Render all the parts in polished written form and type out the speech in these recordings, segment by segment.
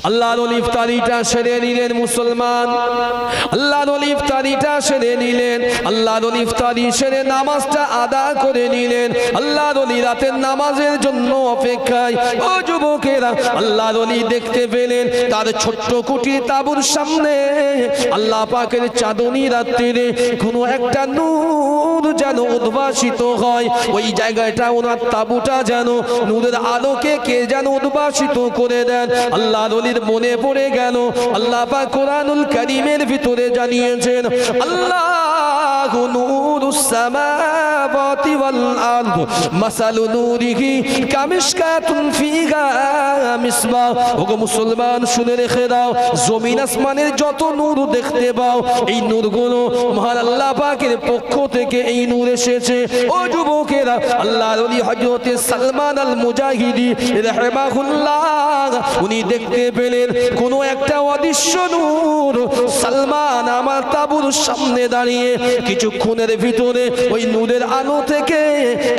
আল্লাহর ওলি ইফতারিটা সেরে নিলেন মুসলমান, আল্লাহর ওলি ইফতারিটা সেরে নিলেন, আল্লাহর ওলি ইফতারি সেরে নামাজটা আদা করে নিলেন। আল্লাহর ওলি রাতের নামাজের জন্য অপেক্ষায়। ও যুবকেরা, আল্লাহর ওলি দেখতে পেলেন তার ছোট্ট কুটির তাঁবুর সামনে আল্লাহ পাকের চাঁদনী রাত্রিরে কোনো একটা নূর যেন উদ্ভাসিত হয়। ওই জায়গাটা ওনার তাঁবুটা যেন নূরের আলোকে কে যেন উদ্ভাসিত করে দেন। আল্লাহর ওলির মনে পড়ে গেল আল্লাহ পাক কোরআনুল কারীমের ভিতরে জানিয়েছেন, আল্লাহু নূরুস সামাওয়াতি ওয়াল আরদ মাসালু নূরিহি কামিশকাতুন ফিহা মিসবাহ। ওগো মুসলমান, শুনে রেখে দাও, জমিন আসমানের যত নূর দেখতে পাও, এই নূরগুলো মহান আল্লাহ পাকের পক্ষ থেকে এই নূর এসেছে। ও যুবকেরা, আল্লাহর ওলি হযরত সালমান আল মুজাহিদি রাহিমাহুল্লাহ উনি দেখতে পেলেন কোন একটা অদৃশ্য নূর সালমান আমার তাঁবুর সামনে দাঁড়িয়ে। কিছুক্ষণের ভিতরে ওই নূরের আলো থেকে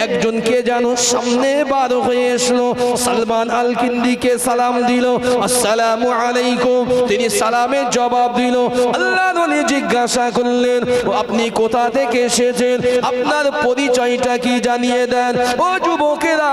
একজনকে যেন সামনে বার হয়ে এসলো। সালমান আল কিন্দিকে সালাম দিল, আসসালামু আলাইকুম। তিনি সালামের জবাব দিল। আল্লাহর ওলি জিজ্ঞাসা করলেন, আপনি কোথা থেকে এসেছেন, আপনার পরিচয়টা কি জানিয়ে দেন। ও যুবকেরা,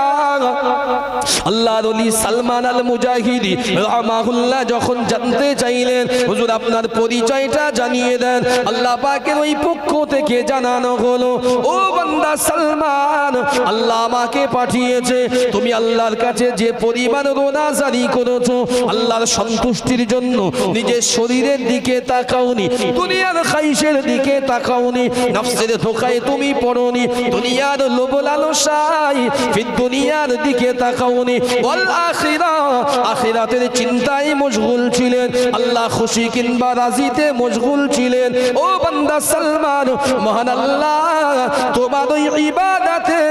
আল্লাহর ওলি সালমান আল মুজাহিদি রাহমাহুল্লাহ যখন জানতে চাইলেন, হুজুর আপনার পরিচয়টা জানিয়ে দেন, আল্লাহ পাকের ওই পক্ষ থেকে জানানো হলো, ও বান্দা সালমান, আল্লাহ আমাকে পাঠিয়েছে তুমি আল্লাহর কাছে যে পরিমাণ রোনাজারি করেছো, আল্লাহর সন্তুষ্টির জন্য নিজের শরীরের দিকে তাকাওনি, দুনিয়ার খাইশের দিকে তাকাওনি, নফসের ধোঁকায় তুমি পড়োনি, দুনিয়ার লোভ লালসায় ফির দুনিয়ার দিকে তাকাওনি, ওয়াল আখিরাহ, আখিরাতের চিন্তায় মশগুল ছিলেন, আল্লাহ খুশি কিংবা রাজিতে মশগুল ছিলেন। ও বান্দা সালমান, মহান আল্লাহ তোমার ওই ইবাদতে,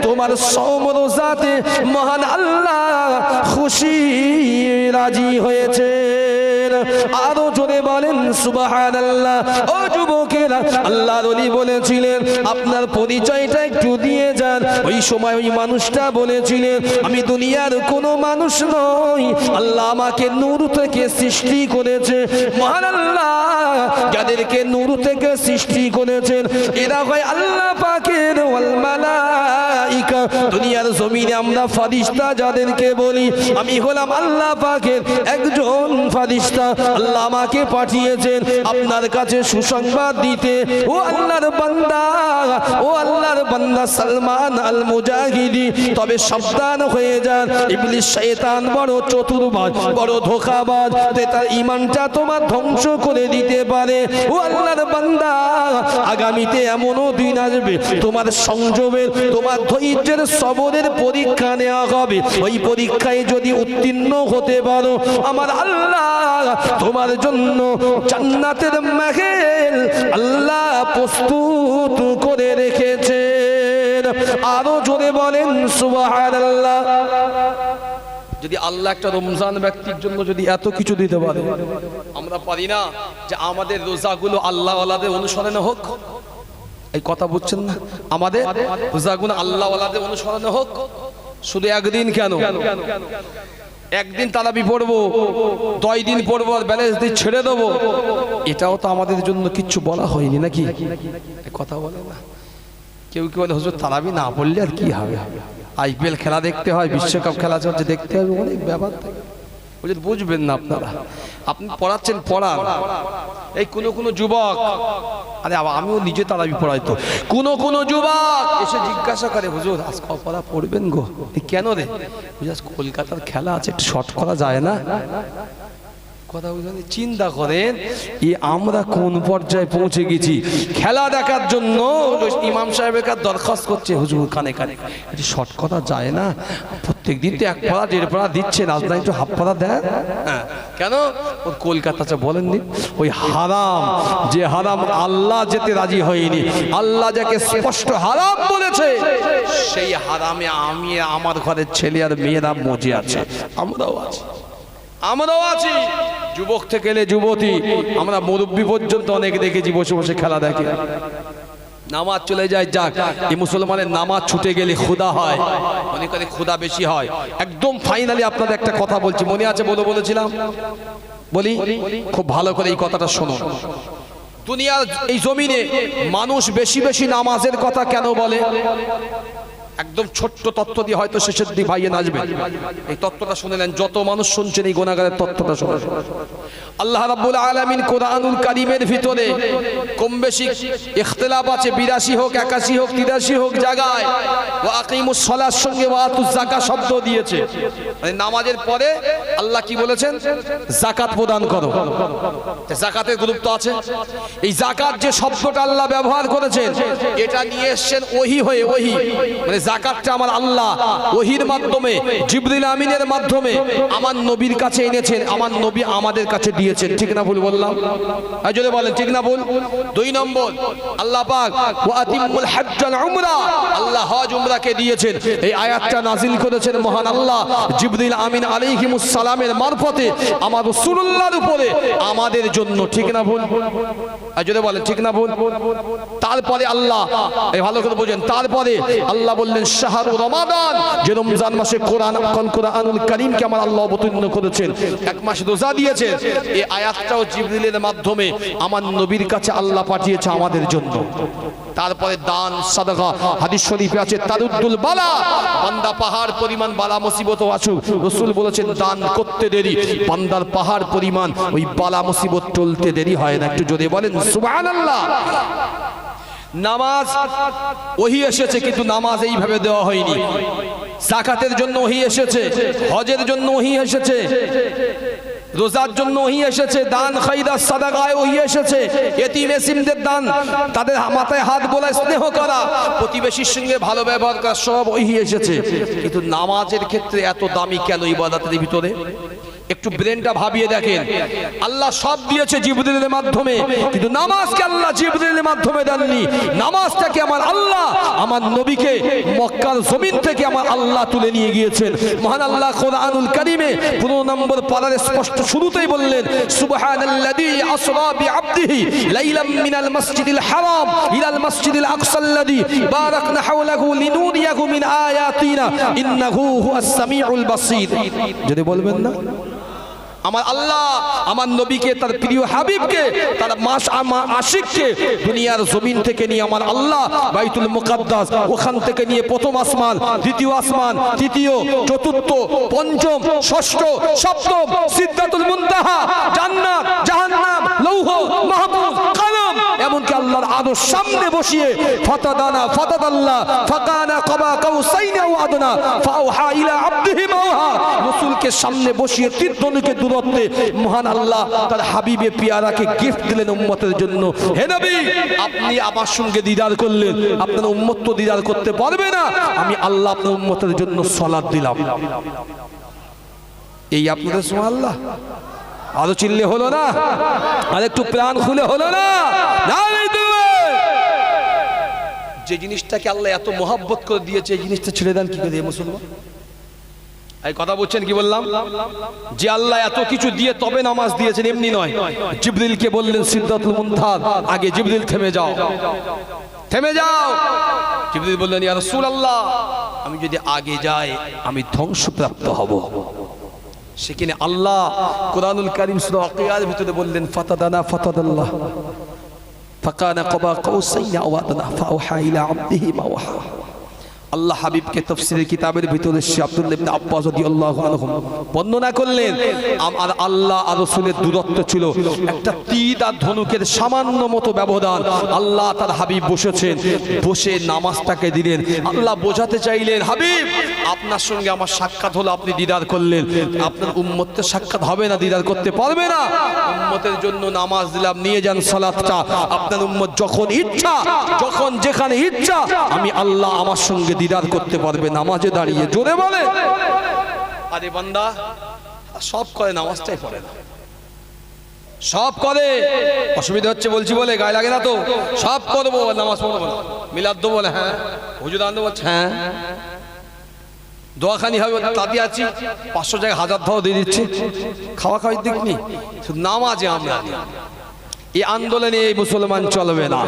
তোমার সওম রোজাতে মহান আল্লাহ খুশি রাজি হয়েছেন। আরো জোরে বলেন সুবহানাল্লাহ। ও যুবকেরা, আল্লাহর ওলি বলেছিলেন আপনার পরিচয়টা একটু দিয়ে যান। ওই সময় ওই মানুষটা বলেছিলেন, আমি দুনিয়ার কোনো মানুষ নই, আল্লাহ আমাকে নূর থেকে সৃষ্টি করেছে। মহান আল্লাহ যাদেরকে নূর থেকে সৃষ্টি করেছেন এরা হয় আল্লাহ পাকের ওয়াল মালাইকা। দুনিয়ার জমিনে আমরা ফারিস্তা যাদেরকে বলি, আমি হলাম আল্লাহ পাকের একজন ফারিস্তা। আল্লাহ আমাকে পাঠিয়েছেন আপনার কাছে সুসংবাদ দিতে। ও আল্লাহর বান্দা, ও আল্লাহর বান্দা সালমান আল মুজাহিদি, তবে সাবধান হয়ে যান, ইবলিস শয়তান বড় চতুরবাজ, বড় ধোঁকাবাজ, তার ঈমানটা তোমার ধ্বংস করে দিতে পারে। ও আল্লাহর বান্দা, আগামীতে এমনও দিন আসবে তোমার সংযমের, তোমার ধৈর্যের, সবরের পরীক্ষা নেওয়া হবে। ওই পরীক্ষায় যদি উত্তীর্ণ হতে পারো, আমার আল্লাহ তোমার জন্য জান্নাতের মেহেল আল্লাহ প্রস্তুত করে রেখেছেন। আরো জোরে বলেন সুবহানাল্লাহ। যদি আল্লাহ একটা রমজান ব্যক্তির জন্য যদি এত কিছু দিতে পারে, আমরা পারি না যে আমাদের রোজাগুলো আল্লাহ ওয়ালাদের অনুসরণে হোক? এই কথা বুঝছেন না? আমাদের রোজাগুলো আল্লাহ ওয়ালাদের অনুসরণে হোক। শুধু একদিন কেন, একদিন তারাবি পড়বো, 10 দিন পড়বো আর ব্যালেন্স দিয়ে ছেড়ে দেবো, এটাও তো আমাদের জন্য কিচ্ছু বলা হয়নি নাকি? কথা বলে না কেউ কি বলে, হুজুর তারাবি না পড়লে আর কি হবে, আইপিএল খেলা দেখতে হয়, বিশ্বকাপ খেলা চলছে দেখতে হবে, অনেক ব্যাপার থাকে। বুঝবেন না আপনারা, আপনি পড়াচ্ছেন পড়ান। এই কোনো যুবক, আরে আমিও নিজে তারাবি পড়াই, তো কোনো যুবক এসে জিজ্ঞাসা করে, হুজুর আজ পড়া পড়বেন গো? কেন রে? কলকাতার খেলা আছে, একটু শর্ট করা যায় না? কথা বুঝলেন? চিন্তা করেন আমরা কোন পর্যায়ে পৌঁছে গেছি। খেলা দেখার জন্য ইমাম সাহেবের কাছে দরখাস্ত করছে, হুজুর কানে কানে একটু শর্ট করা যায় না? প্রত্যেক দিন তো 1 পারা 1.5 পারা দিচ্ছে, রাজনা একটু হাফ পারা দেয়। কেন? ওর কলকাতাতে বলেননি ওই হারাম, যে হারাম আল্লাহ যেতে রাজি হয়নি, আল্লাহ যাকে স্পষ্ট হারাম বলেছে, সেই হারামে আমি, আমার ঘরের ছেলে আর মেয়েরা মজে আছে, আমরাও আছি। যুবক থেকে যুবতী, আমরা মুরব্বী পর্যন্ত অনেক দেখেছি বসে বসে খেলা দেখে। নামাজ চলে যায়, যাক, এই মুসলমানের নামাজ ছুটে গেলে ক্ষুধা হয়, মনে করে ক্ষুধা বেশি হয়। একদম ফাইনালি আপনাদের একটা কথা বলছি, মনে আছে বলেছিলাম, বলি খুব ভালো করে এই কথাটা শুনুন। দুনিয়ার এই জমিনে মানুষ বেশি বেশি নামাজের কথা কেন বলে? একদম ছোট্ট তত্ত্ব দিয়ে হয়তো শেষের দিকে ভাইয়ে নাচবেন, এই তত্ত্বটা শুনে নেন। যত মানুষ শুনছেন এই গুনাহগারের তত্ত্বটা শুনে। আল্লাহ রাব্বুল আলামিন কোরআনুল কারীমের ভিতরে কম বেশি ইখতিলাফ আছে, 82 হোক 81 হোক 83 হোক জায়গায় ওয়া আকিমুস সালার সঙ্গে ওয়া আতুজ যাকাত শব্দ দিয়েছে। মানে নামাজের পরে আল্লাহ কি বলেছেন? যাকাত প্রদান করো। যাকাতের গুরুত্ব আছে। এই যাকাত যে শব্দটা আল্লাহ ব্যবহার করেছেন, এটা নিয়ে এসেছেন ওহী হয়ে। ওহী মানে যাকাতটা আমার আল্লাহ ওহীর মাধ্যমে, জিবরিল আমিনের মাধ্যমে আমার নবীর কাছে এনেছেন, আমার নবী আমাদের কাছে দিয়েছেন। ঠিক না ভুল বললাম? আর যদি বলেন ঠিক না ভুল? 2 নম্বর, আল্লাহ পাক ওয়া আতিমুল হজ্জ ওয়াল উমরা, আল্লাহ হজ উমরাকে দিয়েছেন। এই আয়াতটা নাজিল করেছেন মহান আল্লাহ জিবরিল আমিন আলাইহিমুস সালামের মারফতে আমার রাসূলুল্লাহর উপরে আমাদের জন্য। ঠিক না ভুল? আর যদি বলেন ঠিক না ভুল? তারপরে আল্লাহ, এই ভালো করে বুঝেন, তারপরে আল্লাহ বললেন শাহরু রমাদান, যে রমজান মাসে কোরআনুল কারীমকে আমার আল্লাহ অবতীর্ণ করেছেন, এক মাস রোজা দিয়েছেন। এই আয়াতটাও জিবরিলের মাধ্যমে আমার নবীর কাছে আল্লাহ পাঠিয়েছে আমাদের জন্য। তারপরে দান সাদাকা, হাদিস শরীফে আছে তারুদ্দুল বালা, বান্দা পাহাড় পরিমাণ বালা মুসিবত আসুক, রাসূল বলেছেন দান করতে দেরি বান্দার পাহাড় পরিমাণ ওই বালা মুসিবত টলতে দেরি হয় না। একটু জোরে বলেন সুবহানাল্লাহ। নামাজ ওহী এসেছে, কিন্তু নামাজ এইভাবে দেওয়া হয়নি। যাকাতের জন্য ওহী এসেছে, হজের জন্য ওহী এসেছে, রোজার জন্য ওহী এসেছে, দান খায়রাত সাদাকায় ওহী এসেছে, এতিম এতিমদের দান, তাদের মাথায় হাত বোলা, স্নেহ করা, প্রতিবেশীর সঙ্গে ভালো ব্যবহার করা, সব ওহী এসেছে। কিন্তু নামাজের ক্ষেত্রে এত দামি কেন ইবাদতের ভিতরে? একটু ব্রেনটা ভাবিয়ে দেখেন। আল্লাহ সব দিয়েছে জিবরিলের মাধ্যমে, কিন্তু নামাজকে আল্লাহ জিবরিলের মাধ্যমে দেননি। নামাজটাকে আমার আল্লাহ আমার নবীকে মক্কার জমিন থেকে আমার আল্লাহ তুলে নিয়ে গিয়েছেন। মহান আল্লাহ কোরআনুল কারীমে 15 নম্বর পারার স্পষ্ট শুরুতেই বললেন সুবহানাল্লাযী আসরা বিআবদিহি লাইলাম মিনাল মাসজিদিল হারাম ইলাল মাসজিদিল আকসাল্লাযী বারাকনা হাওলাহু লিনুরিয়াহু মিন আয়াতিনা ইন্নাহু হুয়াস সামিউল বাসীর। যদি বলবেন না, আমার আল্লাহ আমার নবীকে, তার প্রিয় হাবিবকে, তার আশিককে দুনিয়ার জমিন থেকে নিয়ে আমার আল্লাহ বাইতুল মুকাদ্দাস, ওখান থেকে নিয়ে প্রথম আসমান, দ্বিতীয় আসমান, তৃতীয়, চতুর্থ, পঞ্চম, ষষ্ঠ, সপ্তম, সিদরাতুল মুনতাহা, জান্নাত, জাহান্নাম, লৌহ মাহফুজ, কলম, এমনকি আল্লাহর আরশ সামনে বসিয়ে ফাতাদাল্লাহ ফাকানা কাবা কাউসাইন আও আদনা ফাওহা ইলা আবদিহি মাওহা, রাসূলকে সামনে বসিয়ে তীরধনুকে দূরত্বে মহান আল্লাহ তার হাবিবে পিয়ারাকে গিফট দিলেন উম্মতের জন্য। হে নবী, আপনি আমার সঙ্গে দিদার করলেন, আপনার উম্মত তো দিদার করতে পারবে না, আমি আল্লাহ আপনার উম্মতের জন্য সালাত দিলাম। এই আপনাদের সুবহানাল্লাহ। আরো চিল্লে হলো না? আর একটু প্রাণ খুলে হলো না? যে জিনিসটাকে আল্লাহ এত মহব্বত করে দিয়েছে, এই জিনিসটা ছেড়ে দেন কি করে মুসলমান? এই কথা বলছেন কি বললাম? যে আল্লাহ এত কিছু দিয়ে তবে নামাজ দিয়েছেন, এমনি নয়। জিবরিলকে বললেন সিদরাতুল মুনতাহা, আগে জিবরিল থেমে যাও, থেমে যাও। জিবরিল বললেন ইয়া রাসূলুল্লাহ, আমি যদি আগে যাই আমি ধ্বংসপ্রাপ্ত হব। সেখানে আল্লাহ কোরআনুল কারীম সূরা ওয়াকিয়ার ভিতরে বললেন ফাতাদাল্লাহ ফাকানা কাবা কাউসাইন আও আদনা ফাওহা ইলা আবদিহি মা ওয়াহা। আল্লাহ হাবিবকে তাফসীরের কিতাবের ভিতরে আব্দুল্লাহ ইবনে আব্বাস রাদিয়াল্লাহু আনহু বর্ণনা করলেন, আমার আল্লাহ আর রাসূলের দূরত্ব ছিল একটা তীর আর ধনুকের সামান্য মতো ব্যবধান। আল্লাহ তার হাবিব বসেছেন, বসে নামাজটাকে দিলেন। আল্লাহ বোঝাতে চাইলেন, হাবিব আপনার সঙ্গে আমার সাক্ষাৎ হলো, আপনি দিদার করলেন, আপনার উম্মতের সাক্ষাৎ হবে না, দিদার করতে পারবে না। উম্মতের জন্য নামাজ দিলাম, নিয়ে যান সালাতটা। আপনার উম্মত যখন ইচ্ছা, যখন যেখানে ইচ্ছা, আমি আল্লাহ আমার সঙ্গে দিদার করতে পারবে নামাজে দাঁড়িয়ে। জোরে বলে। আরে বান্দা সব করে, নামাজটাই পড়ে না। সব করে, অসুবিধা হচ্ছে বলছি বলে গায়ে লাগে না তো? সব করবো, নামাজ পড়বো না। মিলাদ দেবো বলে হ্যাঁ, হুজুর আনতে বলছে হ্যাঁ, দোয়াখানি হবে তাতে আছি, 500 জায়গায় 1000 ধাও দিয়ে দিচ্ছি, খাওয়া খাওয়ার দিক নেই, শুধু নামাজে আমরা। এই আন্দোলনে এই মুসলমান চলবে না,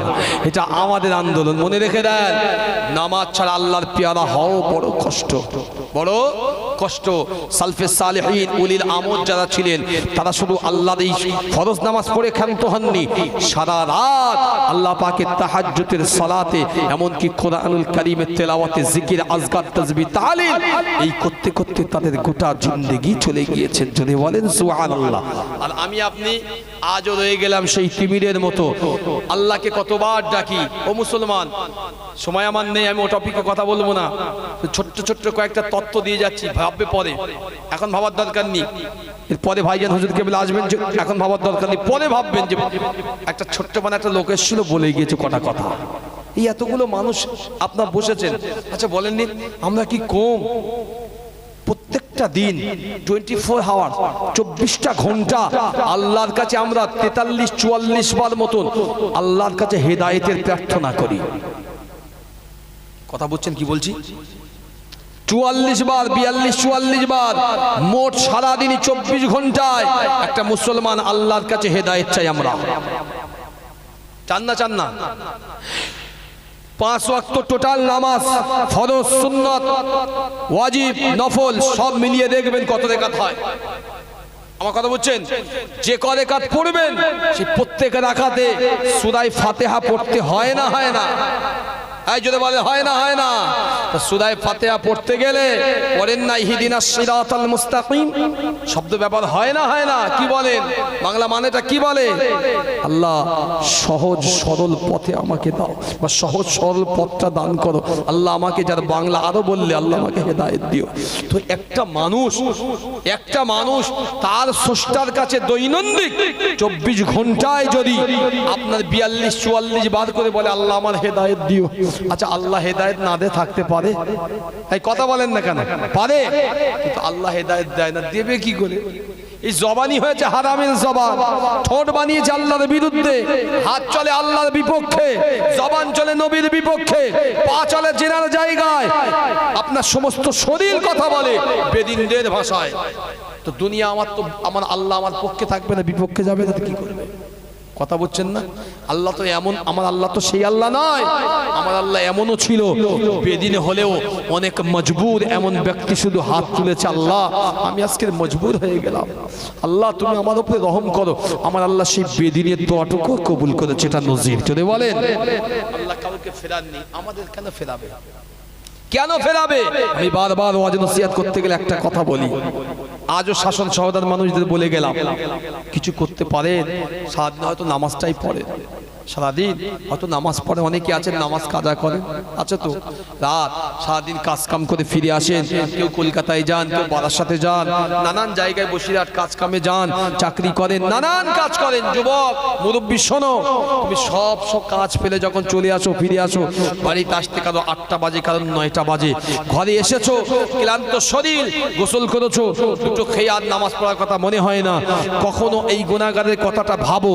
এটা আমাদের আন্দোলন। মনে রেখে দেন, নামাজ ছাড়া আল্লাহর পেয়ারা হও বড় কষ্ট, বড় কষ্ট। সালফে সালেহিন উলিল আমর যারা ছিলেন তারা শুধু আল্লাহর এই ফরজ নামাজ পড়ে ক্ষান্ত হননি, সারা রাত আল্লাহ পাকের তাহাজ্জুদের সালাতে, এমনকি কোরআনুল কারীমের তেলাওয়াতে, জিকির, আজকার, তাসবিহ, তাহলিল এই করতে করতে তাদের গোটা জিন্দেগি চলে গিয়েছে। যদি বলেন সুবহানাল্লাহ। আর আমি আপনি আজও রয়ে গেলাম সেই তিমিরের মতো। আল্লাহকে কতবার ডাকি, ও মুসলমান, সময় আমার নেই, আমি ও টপিকে কথা বলবো না। ছোট্ট ছোট্ট কয়েকটা তত্ত্ব দিয়ে যাচ্ছি, ভাববে পরে, এখন ভাবার দরকার নেই। এরপরে ভাইজান হুজুর কেবল আসবেন, এখন ভাবার দরকার নেই, পরে ভাববেন যে একটা ছোট্ট মানে একটা লোক এসেছিল বলে গিয়েছে কটা কথা। এই এতগুলো মানুষ আপনার বসেছেন, আচ্ছা বলেননি আমরা কি কম? প্রত্যেকটা দিন 24 আওয়ার 24টা ঘন্টা আল্লাহর কাছে আমরা 43-44 বার মতন আল্লাহর কাছে হেদায়েতের প্রার্থনা করি। কথা বুঝছেন কি বলছি? 44 বার, 42-44 বার, মোট সারাদিনই 24 ঘন্টায় একটা মুসলমান আল্লাহর কাছে হেদায়েত চাই আমরা। চান না? চান না? 5 ওয়াক্ত টোটাল নামাজ, ফরজ, সুন্নত, ওয়াজিব, নফল সব মিলিয়ে দেখবেন কত রাকাত হয়। আমার কথা বুঝছেন? যে ক রাকাত পড়বেন সেই প্রত্যেক রাকাতে সূরা ফাতিহা পড়তে হয় না? হয় না? এই যদি বলে হয় না, হয় না, তো সূরা ফাতিহা পড়তে গেলে পড়েন না ইহদিনাস সিরাতাল মুস্তাকিম শব্দ ব্যবহার হয় না? হয় না? কি বলেন? বাংলা মানেটা কি বলে? আল্লাহ সহজ সরল পথে আমাকে দাও, বা সহজ সরল পথটা দান করো আল্লাহ আমাকে। যার বাংলা আরো বললে আল্লাহ আমাকে হেদায়েত দিও। তো একটা মানুষ তার স্রষ্টার কাছে দৈনন্দিন 24 ঘন্টায় যদি আপনার 42-44 বার করে বলে আল্লাহ আমার হেদায়েত দিও, আচ্ছা আল্লাহ হেদায়েত না দে থাকতে পারে? এই কথা বলেন না কেন? পারে, কিন্তু আল্লাহ হেদায়েত দেয় না, দেবে কি করে? এই জবানি হয়েছে হারামের জবান, ঠোঁট বানিয়েছে আল্লাহর বিরুদ্ধে, হাত চলে আল্লাহর বিপক্ষে, জবান চলে নবীর বিপক্ষে, পা চলে জেনার জায়গায়, আপনার সমস্ত শরীর কথা বলে বেদিনদের ভাষায়। তো দুনিয়া আমার আল্লাহ আমার পক্ষে থাকবে না, বিপক্ষে যাবে না, তো কি করবে? কথা বুঝছেন না? আল্লাহ তো এমন, আমার আল্লাহ তো সেই আল্লাহ নয়। আমার আল্লাহ এমনও ছিল বেদিনে হলেও অনেক মজবুর এমন ব্যক্তি শুধু হাত তুলেছে, আল্লাহ আমি আজকে মজবুর হয়ে গেলাম, আল্লাহ তুমি আমার উপরে রহম করো। আমার আল্লাহ সেই বেদিনের দোয়াটুকু কবুল করেছে, এটা নজির। যদি বলেন আল্লাহ কাউকে ফেরাননি, আমাদের কেন ফেরাবে? কেন ফেরাবে? আমি বারবার ওয়াজ নসিহত করতে গেলে একটা কথা বলি, আজও শাসন সহদার মানুষদের বলে গেলাম, কিছু করতে পারেন? সারাদিন হয়তো নামাজটাই পড়ে, সারাদিন হয়তো নামাজ পড়ে, অনেকে আছেন নামাজ কাজা করেন, আছে তো, রাত সারাদিন কাজ কাম করে ফিরে আসেন, কেউ কলকাতায় যান, কেউ বারাসাতে যান, নানান জায়গায় বসিরহাট কাজ কামে যান, চাকরি করেন, নানান কাজ করেন। যুবক মুরব্বী শোনো, তুমি সব কাজ ফেলে যখন চলে আসো, ফিরে আসো, বাড়িতে আসতে কারো 8টা বাজে, কারণ 9টা বাজে, ঘরে এসেছো ক্লান্ত শরীর, গোসল করেছো, দুটো খেয়ে আর নামাজ পড়ার কথা মনে হয় না। কখনো এই গুনাহগারের কথাটা ভাবো,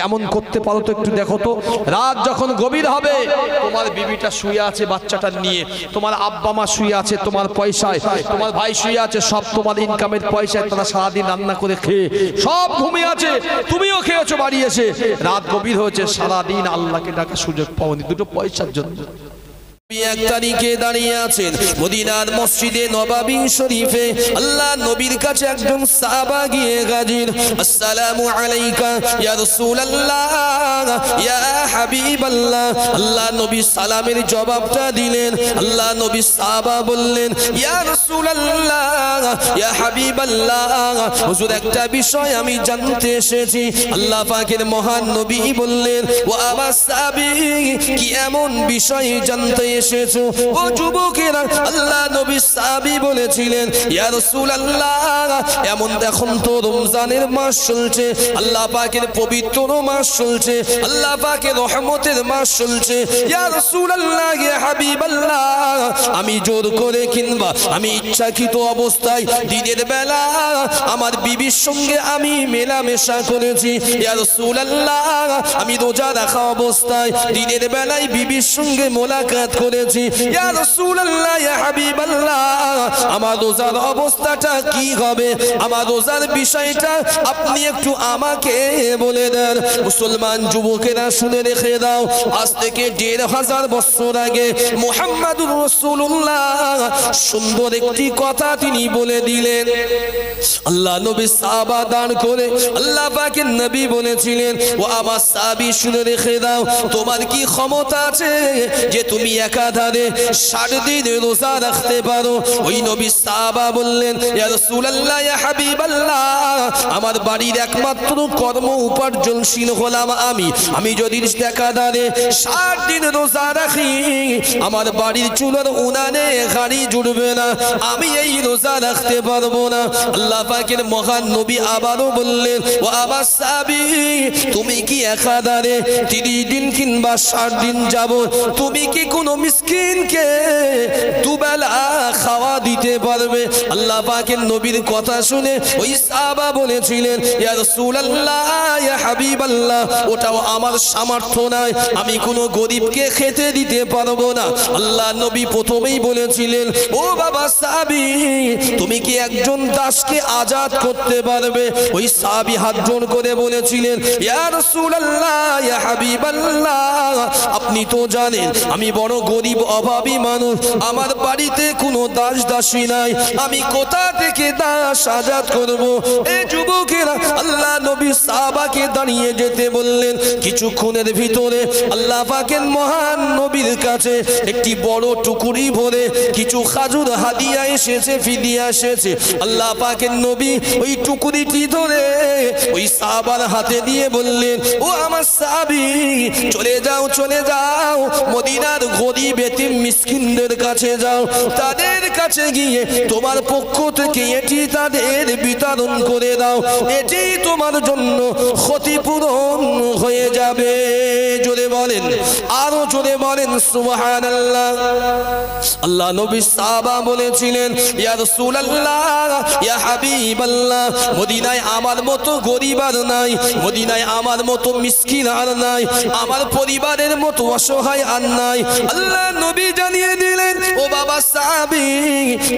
এমন করতে পারো তো? একটু দেখো তো, রাত যখন গভীর হবে, তোমার বিবিটা শুয়ে আছে বাচ্চাটা নিয়ে, তোমার আব্বা মা শুয়ে আছে তোমার পয়সায়, তোমার ভাই শুয়ে আছে সব তোমার ইনকামের পয়সায়, তারা সারাদিন রান্না করে খেয়ে সব ঘুমিয়ে আছে, তুমিও খেয়েছো বাড়ি এসে, রাত গভীর হয়েছে, সারাদিন আল্লাহকে ডাকার সুযোগ পাওনি দুটো পয়সার জন্য। এক তারিখে দাঁড়িয়ে আছেন মদিনার মসজিদে নববী শরীফে, আল্লাহ নবীর কাছে একজন সাহাবা গিয়ে হাজির। আসসালামু আলাইকা ইয়া রাসূলুল্লাহ ইয়া হাবিবাল্লাহ। আল্লাহ নবী সালামের জবাবটা দিলেন। আল্লাহ নবী সাহাবা বললেন, ইয়া রাসূলুল্লাহ ইয়া হাবিবাল্লাহ, হুজুর একটা বিষয় আমি জানতে এসেছি। আল্লাহ পাকের মহান নবী বললেন, ও আমার সাহাবী, কি এমন বিষয় জানতে এসেছো? ও যুবকেরা, আল্লাহ নবী সাহাবী বলেছিলেন, ইয়া রাসূলুল্লাহ, এমন এখন তো রমজানের মাস চলছে, আল্লাহ পাকের পবিত্র মাস চলছে, আল্লাহ পাকের রহমতের মাস চলছে, ইয়া রাসূলুল্লাহ ইয়া হাবিবাল্লাহ, আমি জোর করে কিংবা আমি ইচ্ছাকৃত অবস্থায় দিনের বেলা আমার বিবির সঙ্গে আমি মেলামেশা করেছি, ইয়া রাসূলুল্লাহ, আমি রোজা রাখা অবস্থায় দিনের বেলায় বিবির সঙ্গে মোলাকাত করেছি, ইয়া রাসূলুল্লাহ, ইয়া হাবিবাল্লাহ, আমার রোজার অবস্থাটা কি হবে, আমার রোজার বিষয়টা আপনি একটু আমাকে বলে দেন। মুসলমান যুবকেরা শুনে রেখে দাও, আজ থেকে ১৫০০ বছর আগে মুহাম্মাদুর রাসূলুল্লাহ সুন্দর একটি কথা তিনি বলে দিলেন। আল্লাহ নবী সাহাবা দান করে আল্লাহ পাকের নবী বলেছিলেন, ও আমার সাহাবী শুনে রেখে দাও, তোমার কি ক্ষমতা আছে যে তুমি একাধারে ৬০ দিন রোজা রাখতে পারো? ওই নবী সাহাবা বললেন, ইয়া রাসূলুল্লাহ, ইয়া হাবিবাল্লাহ, আমার বাড়ির একমাত্র কর্ম উপার্জনশীল হলাম আমি যদি একাধারে ৬০ দিন রোজা রাখি, আমার বাড়ির চুলার উনানে গাড়ি জুড়বে না, আমি এই রোজা রাখতে পারবো না। আল্লাহ পাকের মহান নবী আবারও বললেন, ও আমার সাহাবী, তুমি কি একাধারে ৩০ দিন কিংবা ৬০ দিন যাব তুমি কি কোনো মিসকিনকে দুবেলা খাওয়া দিতে পারবে? আল্লাহ পাকের নবীর কথা শুনে ওই সাহাবা বলেছিলেন, ইয়া রাসূলুল্লাহ, ইয়া হাবিবাল্লাহ, ওটাও আমার সামর্থ্য নাই, আমি কোনো গরিবকে খেতে দিতে পারবো না। আল্লাহ নবী প্রথমেই বলেছিলেন, ও বাবা সাহাবী, তুমি কি একজন দাসকে আজাদ করতে পারবে? ওই সাহাবী হাত জোড় করে বলেছিলেন, ইয়া রাসূলুল্লাহ, ইয়া হাবিবাল্লাহ, আপনি তো জানেন আমি বড় গরিব অভাবী মানুষ, আমার বাড়িতে কোনো দাস দাসী নাই, আমি কোথা থেকে দাস আজাদ করব? এই যুবকেরা আল্লাহ নবী সাহাবাকে দাঁড়িয়ে যেতে বললেন। কিছুক্ষণের ভিতরে আল্লাহ পাকের মহান নবীর কাছে একটি বড় টুকুরি ভরে কিছু খাজুর হাদিয়া এসেছে, ফিদিয়া এসেছে। আল্লাহ পাকের নবী ওই টুকুরিটি ধরে ওই সাহাবার হাতে দিয়ে বললেন, ও আমার সাহাবী, চলে যাও, চলে যাও, মদিনার গরিব এতিম মিসকিনদের কাছে যাও, তাদের কাছে গিয়ে তোমার পক্ষ থেকে এটি তাদের বিতরণ করে দাও, এটি তোমার জন্য ক্ষতিপূরণ হয়ে যাবে। জোরে বলেন, আরো জোরে বলেন সুবহানাল্লাহ। আল্লাহ নবী সাহাবা বলেছিলেন, ইয়া রাসূলুল্লাহ, ইয়া হাবিবাল্লাহ, মদিনায় আমার মতো গরিব আর নাই, মদিনায় আমার মতো মিসকিন আর নাই, আমার পরিবারের মতো অসহায় আর নাই। আল্লাহ নবী জানিয়ে দিলেন, ও বাবা সাহাবী,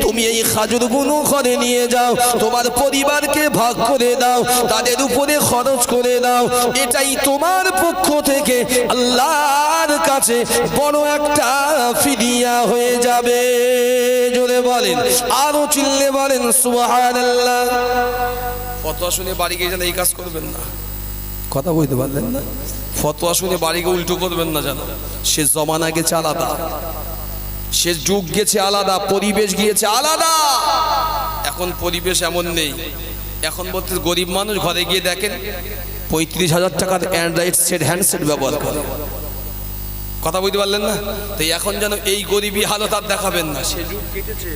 তুমি এই খাজুরগুলো ঘরে নিয়ে যাও, তোমার পরিবারকে ভাগ করে দাও, তাদের উপরে খরচ করে দাও, এটাই তোমার পক্ষ থেকে আল্লাহর কাছে বড় একটা ফিদিয়া হয়ে যাবে। জোরে বলেন, আরো চিল্লে বলেন সুবহানাল্লাহ। ফতোয়া শুনে বাড়ি গিয়ে যেন এই কাজ করবেন না, কথা বলতে পারলেন না? ফতোয়া শুনে বাড়ি গিয়ে উল্টো করবেন না, যেন সে জমানা গেছে আলাদা, সে যুগ গেছে আলাদা, পরিবেশ গিয়েছে আলাদা। এখন পরিবেশ এমন নেই। এখন বলতে গরিব মানুষ ঘরে গিয়ে দেখেন ৩৫,০০০ টাকার অ্যান্ড্রয়েড সেট, হ্যান্ডসেট ব্যবহার করে, কথা বলতে পারলেন না? তো এখন যেন এই গরিবী হালত আর দেখাবেন না। সে যুগ কেটেছে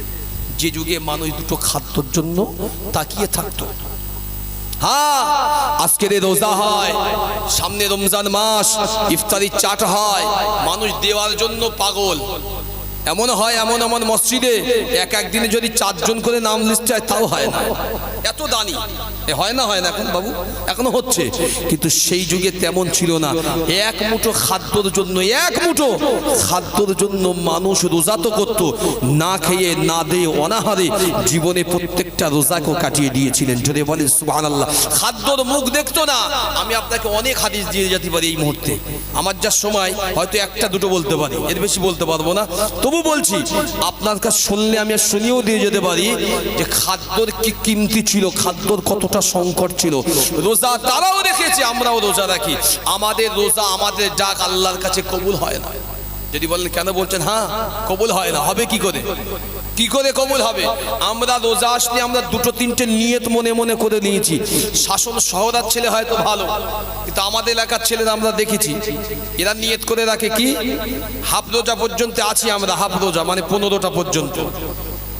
যে যুগে মানুষ দুটো খাদ্যর জন্য তাকিয়ে থাকতো। হ্যাঁ, আজকের রোজা হয়, সামনে রমজান মাস, ইফতারির চাট হয়, মানুষ দেওয়ার জন্য পাগল। এমন হয়, এমন এমন মসজিদে একদিনে যদি ৪ জন করে নাম লিস্ট হয় তাও হয় না, এত দানি। হয় না, হয় না এখন বাবু, এখনো হচ্ছে, কিন্তু সেই যুগে তেমন ছিল না। এক মুঠো খাদ্যর জন্য, এক মুঠো খাদ্যর জন্য মানুষ রোজা তো করতো, না খেয়ে না দিয়ে অনাহারে জীবনে প্রত্যেকটা রোজাকে কাটিয়ে দিয়েছিলেন। যদি বলেন সুবহানাল্লাহ। খাদ্যর মুখ দেখতো না। আমি আপনাকে অনেক হাদিস দিয়ে যেতে পারি এই মুহূর্তে, আমার যা সময় হয়তো একটা দুটো বলতে পারি, এর বেশি বলতে পারবো না। তবু বলছি, আপনার কাছে শুনলে আমি শুনিয়েও দিয়ে যেতে পারি যে খাদ্যর কি কিমতি ছিল, খাদ্যর কতটা সংকট ছিল। রোজা তারাও রেখেছে, আমরাও রোজা রাখি। আমাদের রোজা, আমাদের ডাক আল্লাহর কাছে কবুল হয় না। যদি বলেন কেন, বলছেন হ্যাঁ কবুল হয় না, হবে কি করে, কি করে কবুল হবে? আমরা রোজা আসলে আমরা দুটো তিনটে নিয়ত মনে মনে করে নিয়েছি। শাসন শহরের ছেলে হয়তো ভালো, কিন্তু আমাদের এলাকার ছেলেরা আমরা দেখেছি এরা নিয়ত করে রাখে কি, হাফ রোজা পর্যন্ত আছি আমরা, হাফ রোজা মানে 15টা পর্যন্ত।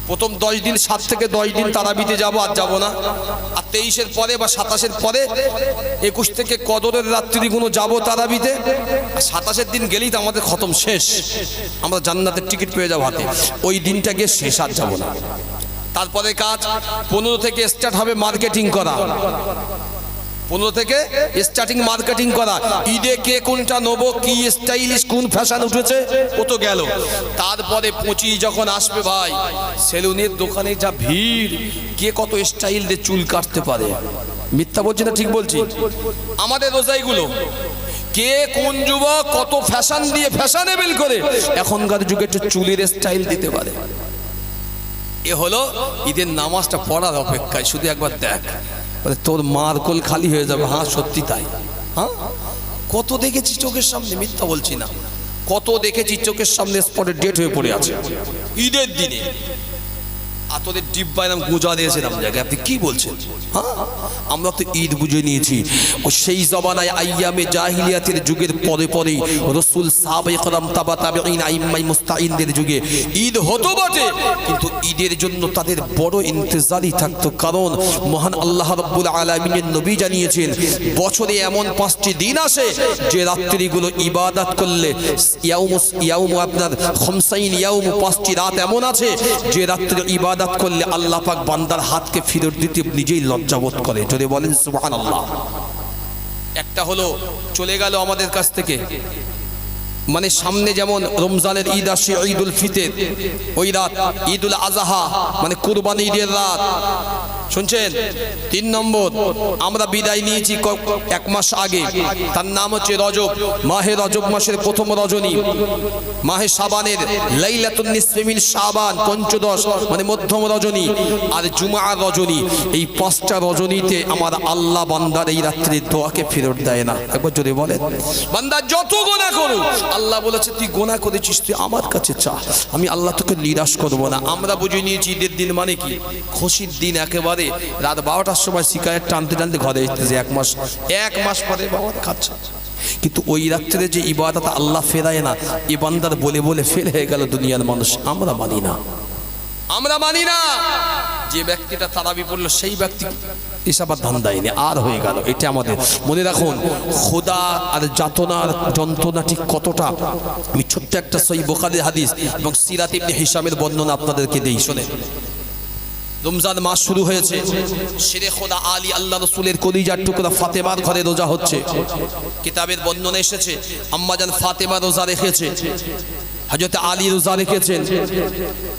প্রথম 10 দিন, 7 থেকে 10 দিন তারাবিতে যাবো, আর যাবো না। আর 23-এর পরে বা 27-এর পরে 21 থেকে কদরের রাত্রিগুলো যাবো তারাবিতে। 27-এর দিন গেলেই তো আমাদের খতম, শেষ, আমরা জান্নাতের টিকিট পেয়ে যাবো হাতে। ওই দিনটা গিয়ে শেষ, আর যাবো না। তারপরে কাজ 15 থেকে স্টার্ট হবে মার্কেটিং করা। 15 থেকে স্টার্টিং মার্কেটিং করা, ঈদে কে কোনটা নেবো, কি স্টাইলিশ কোন ফ্যাশন উঠেছে ও তো গেল। তারপরে 25 যখন আসবে ভাই, সেলুনের দোকানে যা ভিড়, কে কত স্টাইল দিয়ে চুল কাটতে পারে। মিথ্যা বলছি না ঠিক বলছি? আমাদের রোজাইগুলো কে কোন যুবক কত ফ্যাশন দিয়ে ফ্যাশনেবল করে এখনকার যুগে একটু চুলের স্টাইল দিতে পারে। এ হলো ঈদের নামাজটা পড়ার অপেক্ষায়। শুধু একবার দেখ, তোর মার কোল খালি হয়ে যাবে। হ্যাঁ সত্যি তাই। হ্যাঁ কত দেখেছি চোখের সামনে, মিথ্যা বলছি না, কত দেখেছি চোখের সামনে স্পটে ডেট হয়ে পড়ে আছে ঈদের দিনে। আর তোদের ডিব্বা এরকম গুঁজা দিয়েছিলাম জায়গায়, আপনি কি বলছেন? হ্যাঁ আমরা তো ঈদ বুঝে নিয়েছি। ও সেই জমানায় আইয়ামে জাহিলিয়াতের যুগের পরে পরেই রাসূল সাহাবায়ে কেরাম তাবা তাবেঈন আইম্মায়ে মুস্তাঈনদের যুগে ঈদ হতো বটে, কিন্তু ঈদের জন্য তাদের বড় ইন্তজারই থাকতো। কারণ মহান আল্লাহ রাব্বুল আলামিনের নবী জানিয়েছেন, বছরে এমন 5টি দিন আসে যে রাত্রিগুলো ইবাদত করলে ইয়াউম আপনার খামসাইন ইয়াউম, 5টি রাত এমন আছে যে রাত্রে ইবাদত করলে আল্লাহ পাক বান্দার হাতকে ফেরত দিতে নিজেই লজ্জাবোধ করে। যদি বলেন সুবহানাল্লাহ। একটা হলো চলে গেল আমাদের কাছ থেকে, মানে সামনে যেমন রমজানের ঈদ আসে, ঈদুল ফিতর ওই রাত, ঈদুল আজহা মানে কুরবানি ঈদের রাত, শুনছেন? 3 নম্বর আমরা বিদায় নিয়েছি 1 মাস আগে, তার নাম হচ্ছে রজব। মাহে রজব মাসের প্রথম রজনী, মাহে শাবানের লাইলাতুন নিসফি মিন শাবান 15 মানে মধ্যম রজনী, আর জুমআ রজনী। এই 5টা রজনীতে আমার আল্লাহ বান্দার এই রাত্রির দোয়াকে ফেরত দেয় না। একবার জোরে বলেন, বান্দা যত গুনাহ করুক, আল্লাহ বলেছে তুই গুনাহ করেছিস, তুই আমার কাছে চা, আমি আল্লাহ তোকে নিরাশ করব না। আমরা বুঝে নিয়েছি ঈদের দিন মানে কি খুশির দিন। একেবারে রাত 12টার সময় সিগারেট টানতে টানতে ঘরে এসেছে, 1 মাস পরে বাবা খাচ্ছে। কিন্তু ওই রাত্রে যে ইবাদত আল্লাহ ফেরায় না, এ বান্দার বলে বলে ফেল হয়ে গেল দুনিয়ার মানুষ। আমরা মানি না, আমরা মানি না। যে ব্যক্তিটা তারাবি পড়লো সেই ব্যক্তি ইসাবার ধান্দায়নি আর হয়ে গেল। এটা আমাদের মনে রাখুন। খোদা আর যাতনার যন্ত্রণা ঠিক কতটা, আমি ছোট্ট একটা সহিহ বুখারীর হাদিস এবং সিরাত ইবনে হিশামের বর্ণনা আপনাদেরকে দেই, শোনেন। রমজান মাস শুরু হয়েছে, শেরে খোদা আলী আল্লাহ রাসূলের কলিজার টুকরা ফাতেমার ঘরে রোজা হচ্ছে। কিতাবের বর্ণনা এসেছে আম্মাজান ফাতেমা রোজা রেখেছে, হযরত আলী রোজা রেখেছেন,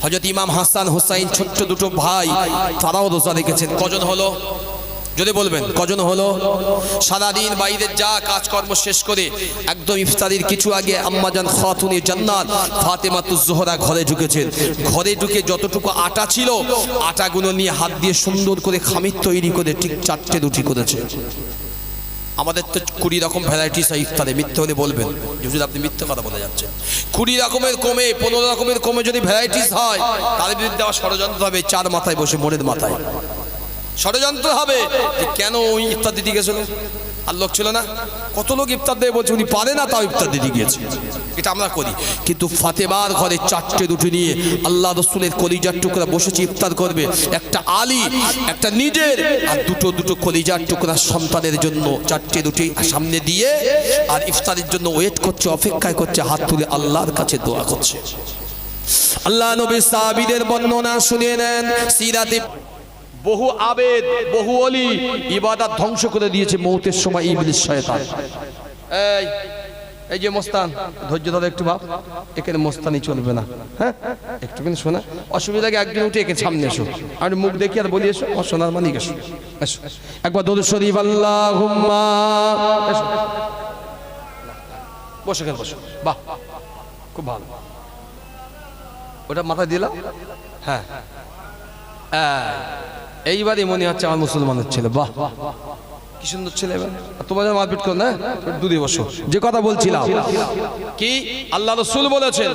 হযরত ইমাম হাসান হুসাইন ছোট্ট দুটো ভাই তারাও রোজা রেখেছেন। কজন হলো যদি বলবেন? কজন হলো? সারাদিন বাইরের যা কাজকর্ম শেষ করে একদম ইফতারির কিছু আগে আম্মাজান খাতুনে জান্নাত ফাতেমাতুজ জোহরা ঘরে ঢুকেছেন। ঘরে ঢুকে যতটুকু আটা ছিল আটাগুলো নিয়ে হাত দিয়ে সুন্দর করে খামির তৈরি করে ঠিক 4টে রুটি করেছে। আমাদের তো 20 রকম ভ্যারাইটিস হয় ইফতারে, মিথ্যে হলে বলবেন যদি আপনি মিথ্যে কথা বলে যাচ্ছেন। 20 রকমের কমে 15 রকমের কমে যদি ভ্যারাইটিস হয়, তার বিরুদ্ধে আবার ষড়যন্ত্র হবে। 4 মাথায় বসে মোড়ের মাথায় ষড়যন্ত্র হবে যে কেন ওই ইফতার দিতে গেছিল, আর লোক ছিল না। কত লোক ইফতার দেবে বলছে, উনি পারে না তাও ইফতার দিতে গিয়েছে। এটা আমরা করি। কিন্তু ফাতেমার ঘরে 4টে রুটি নিয়ে আল্লাহ রাসূলের কলিজার টুকরা বসেছে ইফতার করবে। একটা আলী, একটা নিজের, আর দুটো কলিজার টুকরা সন্তানের জন্য 4টে রুটি সামনে দিয়ে আর ইফতারের জন্য ওয়েট করছে, অপেক্ষায় করছে, হাত তুলে আল্লাহর কাছে দোয়া করছে। আল্লাহ নবী সাহাবীদের বর্ণনা শুনিয়ে নেন। সিরাতে বহু আবেদ, বহু ওলি ইবাদত ধ্বংস করে দিয়েছে মৌতের সময় ইবলিস শয়তান। এই যে মোস্তান, ধৈর্য ধরো একটু বাপ, এখানে মোস্তানি চলবে না। হ্যাঁ একটুখানি শোনা, অসুবিধা আগে একদিন উঠে একে সামনে এসো, আমি মুখ দেখি আর বলি এসো, ও সোনার মানিক এসো, এসো একবার দরুদ শরীফ আল্লাহুম্মা। বসে কেন বসো, বাহ খুব ভালো, ওটা মাথায় দিলাম। হ্যাঁ এইবারই মনে হচ্ছে আমার মুসলমানের ছেলে। বাহ কি সুন্দর ছেলে। এবার তোমাদের মারপিট করো না, দূরে বসো। যে কথা বলছিলাম কি, আল্লাহ রাসূল বলেছেন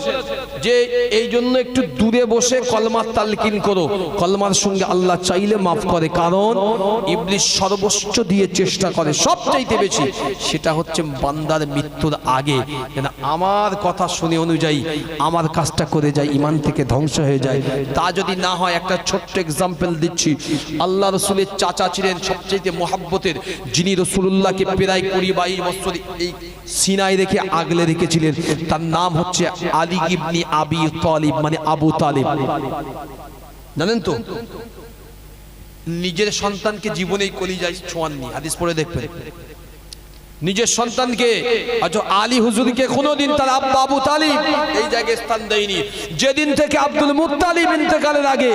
যে এই জন্য একটু দূরে বসে কলমার তালকিন করো। কলমার সঙ্গে আল্লাহ চাইলে মাফ করে, কারণ ইবলিস সর্বোচ্চ দিয়ে চেষ্টা করে সবচাইতে বেশি, সেটা হচ্ছে বান্দার মৃত্যুর আগে যেন আমার কথা শুনে অনুযায়ী আমার কাজটা করে যায়, ইমান থেকে ধ্বংস হয়ে যায়। তা যদি না হয়, একটা ছোট্ট এক্সাম্পল দিচ্ছি। আল্লাহ রাসূলের চাচা ছিলেন সবচাইতে মুহাব্বতের, যিনি রাসূলুল্লাহকে প্রায় 20-22 বছর এই সিনায় রেখে আগলে রেখেছিলেন। তার নাম হচ্ছে আলী ইবনে আবি তালিব, মানে আবু তালিব। জানেন তো নিজের সন্তানকে জীবনেই কলিজায় ছোঁয়াননি। হাদিস পড়ে দেখবেন, নিজের সন্তানকে আলী হুজুরকে কোনোদিন তার আব্বা আবু তালিব এই জায়গায় স্থান দেয়নি। যেদিন থেকে আব্দুল মুত্তালিব ইন্তেকালের আগে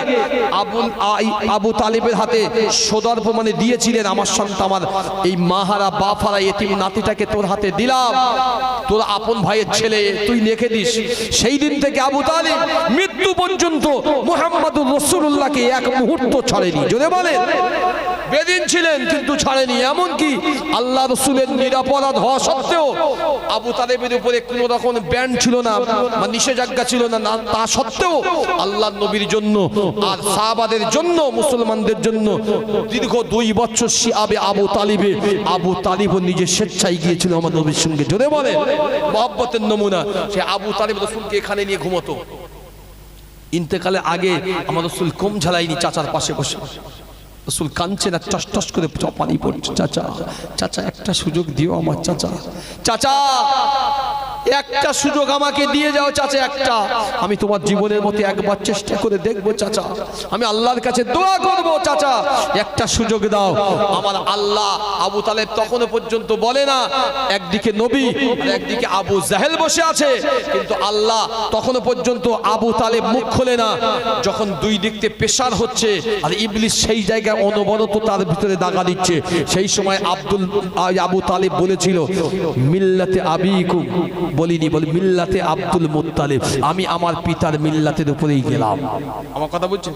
আবু তালিবের হাতে সদর প্রমাণে দিয়েছিলেন, আমার সন্তান, আমার এই মাহারা বাফারা এতিম নাতিটাকে তোর হাতে দিলাম, তোর আপন ভাইয়ের ছেলে, তুই লিখে দিস। সেই দিন থেকে আবু তালিব মৃত্যু পর্যন্ত মুহাম্মদুর রাসূলুল্লাহকে এক মুহূর্ত ছাড়েনি। জোরে বলেন, বেদিন ছিলেন কিন্তু ছাড়েনি। এমনকি আল্লাহ রাসূলের নিরাপরাধ হওয়া সত্ত্বেও আবু তালেবের উপরে কোনো রকম ব্যান ছিল না বা নিষেধাজ্ঞা ছিল না, তা সত্ত্বেও আল্লাহ নবীর জন্য আর সাহাবাদের জন্য, মুসলমানদের জন্য দীর্ঘ 2 বছর শিয়াবে আবু তালিবও নিজে স্বেচ্ছায় গিয়েছিল আমার নবীর সঙ্গে। জোরে বলে, মহব্বতের নমুনা। সে আবু তালিব রাসূলকে এখানে নিয়ে ঘুমতো। ইন্তেকালের আগে আমার রাসূল কম ঝালাইনি চাচার পাশে বসে। রাসূল কাঁদছেন আর টস টস করে পানি পড়ছে। চাচা, চাচা একটা সুযোগ দিও আমার, চাচা, চাচা একটা সুযোগ আমাকে দিয়ে যাও চাচা, একটা, আমি তোমার জীবনের মতো একবার চেষ্টা করে দেখবো চাচা, আমি আল্লাহর কাছে দোয়া করবো চাচা, একটা সুযোগ দাও আমার আল্লাহ। আবু তালেব তখনও পর্যন্ত বলে না, একদিকে নবী আর একদিকে আবু জাহেল বসে আছে, কিন্তু আল্লাহ তখনও পর্যন্ত আবু তালেব মুখ খোলে না। যখন দুই দিকতে প্রেসার হচ্ছে আর ইবলিস সেই জায়গায় অনবরত তার ভিতরে দাগা দিচ্ছে, সেই সময় আবু তালেব বলেছিল মিল্লাতে আবিকুম, বলিনি, বলি মিল্লাতে আব্দুল মুত্তালিব, আমি আমার পিতার মিল্লাতের উপরেই গেলাম। আমার কথা বুঝছেন?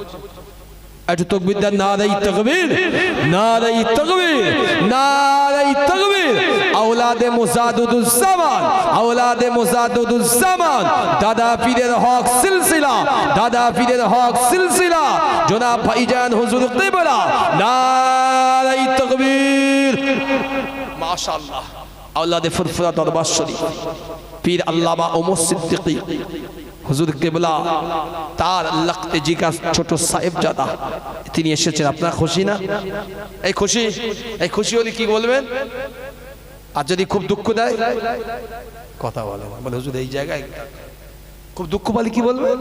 একটু তাকবীর দেন, নারায়ে তাকবীর, নারায়ে তাকবীর, নারায়ে তাকবীর। আওলাদে মুজাদ্দিদুজ জামান, আওলাদে মুজাদ্দিদুজ জামান, দাদা পীরের হক সিলসিলা, দাদা পীরের হক সিলসিলা, জনাব ভাইজান হুজুর কিবলা, নারায়ে তাকবীর। মাশাআল্লাহ। আওলাদে ফুরফুরা দরবার শরীফ, পীর আল্লামা ওমর সিদ্দিকী হুজুর কিবলা, তার লখতে জিগার ছোট সাহেবজাদা, তিনি এসেছেন। আপনারা খুশি না? এই খুশি, এই খুশি হলে কি বলবেন? আর যদি খুব দুঃখ দেয় কথা বলে, বলে হুজুর এই জায়গায় খুব দুঃখ পালে কি বলবেন?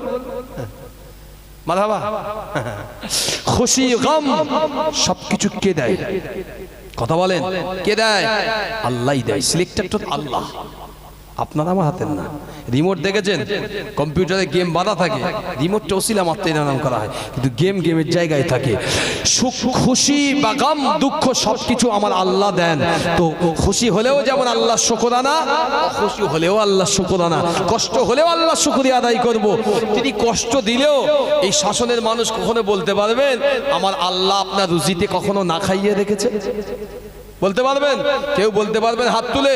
মারহাবা। খুশি গম সবকিছু কে দেয়? কথা বলেন, কে দেয়? আল্লাহই দেয়। সিলেক্টেড তো আল্লাহ, আপনার আমার হাতের না। রিমোট দেখেছেন কম্পিউটারে গেম বাঁধা থাকে, রিমোটটা ওসিলা মাত্র নাম করা হয়, কিন্তু গেমের জায়গায় থাকে। সুখ, খুশি বা গম, দুঃখ সবকিছু আমার আল্লাহ দেন। তো খুশি হলেও যেমন আল্লাহ শুকরানা, খুশি হলেও আল্লাহ শুকরানা, কষ্ট হলেও আল্লাহ শুকরিয়া আদায় করব। তিনি কষ্ট দিলেও এই শাসনের মানুষ কখনো বলতে পারবেন আমার আল্লাহ আপনার রুজিতে কখনো না খাইয়ে রেখেছে? বলতে পারবেন? কেউ বলতে পারবেন হাত তুলে